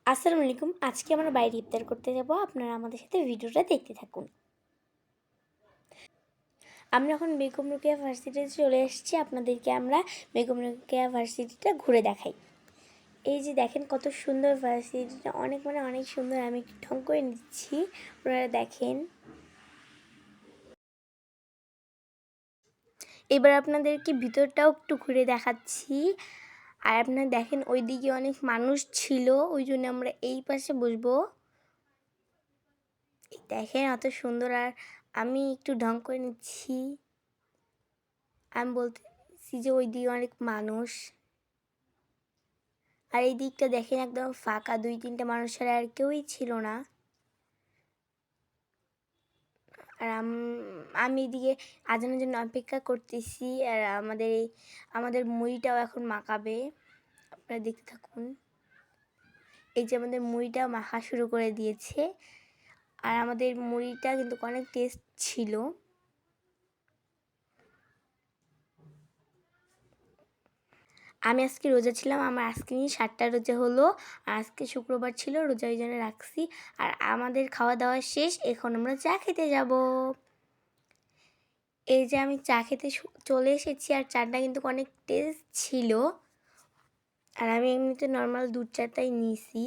আসসালামু আলাইকুম। আজকে আমরা বাইরে ইফতার করতে যাব। আপনারা আমাদের সাথে ভিডিওটা দেখতে থাকুন। আমরা এখন বেগম রোকেয়া ভার্সিটিতে চলে এসেছি। আপনাদেরকে আমরা বেগম রোকেয়া ভার্সিটিটা ঘুরে দেখাই। এই যে দেখেন কত সুন্দর ভার্সিটিটা, অনেক সুন্দর। আমি একটু ঢং করে নিচ্ছি, আপনারা দেখেন। এবার আপনাদেরকে ভিতরটাও একটু ঘুরে দেখাচ্ছি। আর আপনারা দেখেন ওইদিকে অনেক মানুষ ছিল, ওই জন্য আমরা এই পাশে বসবো। দেখেন এত সুন্দর। আর আমি একটু ঢং করে নিচ্ছি। আমি বলতেছি যে ওই দিকে অনেক মানুষ, আর এই দিকটা দেখেন একদম ফাঁকা, 2-3টা মানুষ ছাড়া আর কেউই ছিল না। আর আমি এদিকে আজানের জন্য অপেক্ষা করতেছি। আর আমাদের মুড়িটাও এখন মাখাবে, আপনারা দেখতে থাকুন। এই যে আমাদের মুড়িটা মাখা শুরু করে দিয়েছে। আর আমাদের মুড়িটা কিন্তু অনেক টেস্ট ছিল। আমি আজকে রোজা ছিলাম, আমার আজকে নিয়ে 7টা রোজা হলো। আর আজকে শুক্রবার ছিল, রোজা ওই জন্য রাখছি। আর আমাদের খাওয়া দাওয়া শেষ, এখন আমরা চা খেতে যাব। এই যে আমি চা খেতে চলে এসেছি। আর চাটা কিন্তু অনেক টেস্ট ছিল। আর আমি এমনিতে নর্মাল দুধ চাটাই নিয়েছি।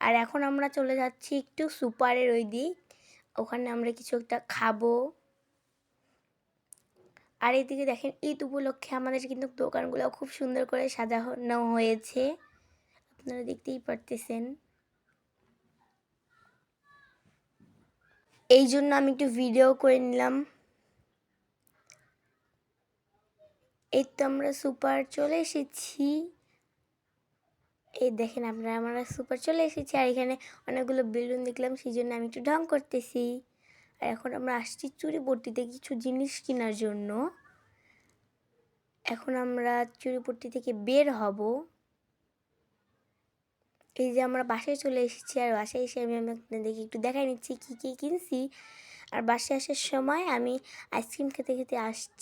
আর এখন আমরা চলে যাচ্ছি একটু সুপারের ওই দিক, ওখানে আমরা কিছু একটা খাবো। আর এইদিকে দেখেন ঈদ উপলক্ষে আমাদের কিন্তু দোকানগুলো খুব সুন্দর করে সাজানো হয়েছে, আপনারা দেখতেই পারতেছেন। এই জন্য আমি একটু ভিডিও করে নিলাম। এই তো আমরা সুপার চলে এসেছি। এই দেখেন আপনারা, আমরা সুপার চলে এসেছি। আর এখানে অনেকগুলো বেলুন দেখলাম, সেই জন্য আমি একটু ঢং করতেছি। আর এখন আমরা আসছি চুরিপট্টিতে কিছু জিনিস কেনার জন্য। এখন আমরা চুরিপট্টি থেকে বের হব। এই যে আমরা বাসায় চলে এসেছি। আর বাসায় এসে আমি আপনাদেরকে একটু দেখাই নিচ্ছি কী কী কিনছি। আর বাসায় আসার সময় আমি আইসক্রিম খেতে খেতে আসছি।